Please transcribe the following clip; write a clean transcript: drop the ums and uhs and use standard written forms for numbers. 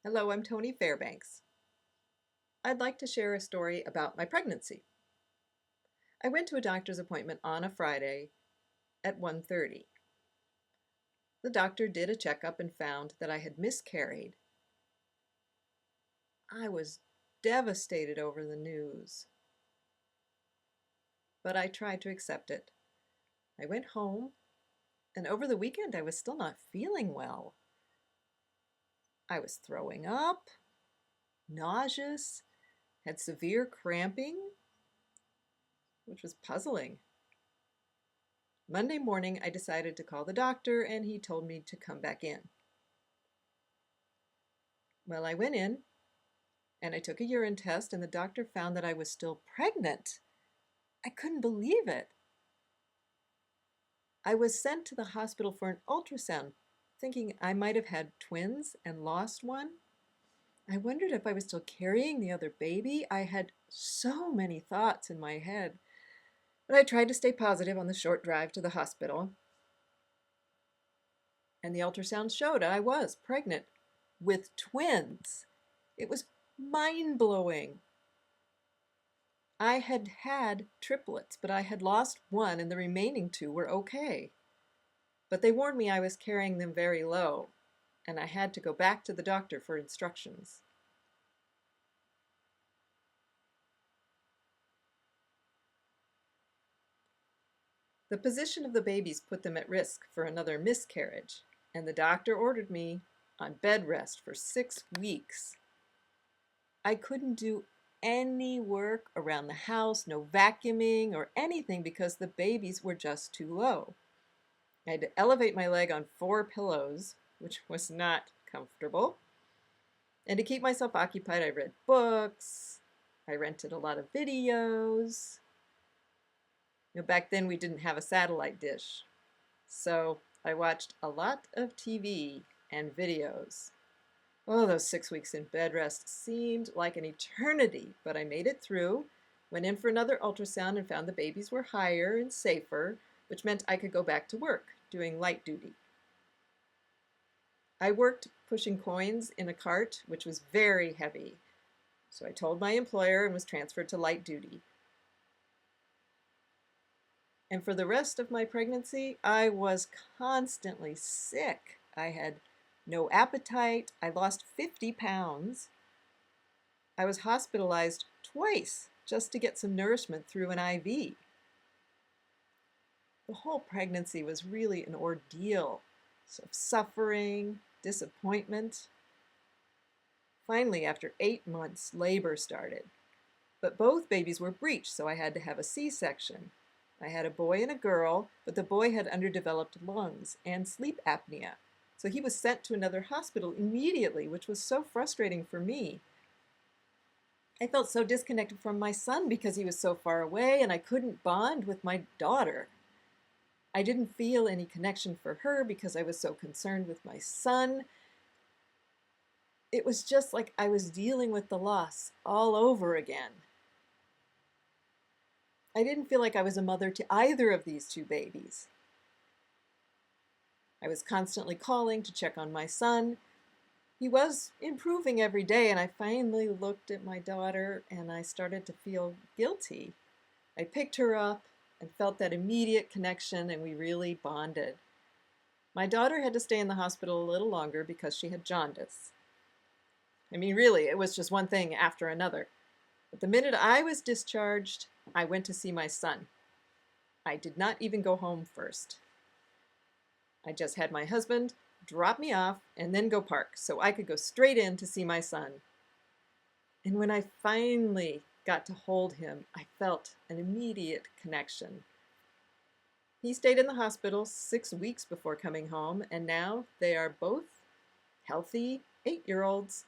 Hello, I'm Tony Fairbanks. I'd like to share a story about my pregnancy. I went to a doctor's appointment on a Friday at 1:30. The doctor did a checkup and found that I had miscarried. I was devastated over the news, but I tried to accept it. I went home, and over the weekend I was still not feeling well. I was throwing up, nauseous, had severe cramping, which was puzzling. Monday morning, I decided to call the doctor, and he told me to come back in. Well, I went in and I took a urine test, and the doctor found that I was still pregnant. I couldn't believe it. I was sent to the hospital for an ultrasound, thinking I might have had twins and lost one. I wondered if I was still carrying the other baby. I had so many thoughts in my head, but I tried to stay positive on the short drive to the hospital. And the ultrasound showed I was pregnant with twins. It was mind-blowing. I had had triplets, but I had lost one and the remaining two were okay. But they warned me I was carrying them very low, and I had to go back to the doctor for instructions. The position of the babies put them at risk for another miscarriage, and the doctor ordered me on bed rest for 6 weeks. I couldn't do any work around the house, no vacuuming or anything because the babies were just too low. I had to elevate my leg on 4 pillows, which was not comfortable. And to keep myself occupied, I read books, I rented a lot of videos. Back then we didn't have a satellite dish, so I watched a lot of TV and videos. Oh, those 6 weeks in bed rest seemed like an eternity, but I made it through, went in for another ultrasound and found the babies were higher and safer, which meant I could go back to work, doing light duty. I worked pushing coins in a cart, which was very heavy, so I told my employer and was transferred to light duty. And for the rest of my pregnancy, I was constantly sick. I had no appetite. I lost 50 pounds. I was hospitalized twice just to get some nourishment through an IV. The whole pregnancy was really an ordeal, so suffering, disappointment. Finally, after 8 months, labor started. But both babies were breech, so I had to have a C-section. I had a boy and a girl, but the boy had underdeveloped lungs and sleep apnea. So he was sent to another hospital immediately, which was so frustrating for me. I felt so disconnected from my son because he was so far away and I couldn't bond with my daughter. I didn't feel any connection for her because I was so concerned with my son. It was just like I was dealing with the loss all over again. I didn't feel like I was a mother to either of these two babies. I was constantly calling to check on my son. He was improving every day, and I finally looked at my daughter and I started to feel guilty. I picked her up and felt that immediate connection, and we really bonded. My daughter had to stay in the hospital a little longer because she had jaundice. I mean, really, it was just one thing after another. But the minute I was discharged, I went to see my son. I did not even go home first. I just had my husband drop me off and then go park so I could go straight in to see my son. And when I finally got to hold him, I felt an immediate connection. He stayed in the hospital 6 weeks before coming home, and now they are both healthy 8-year-olds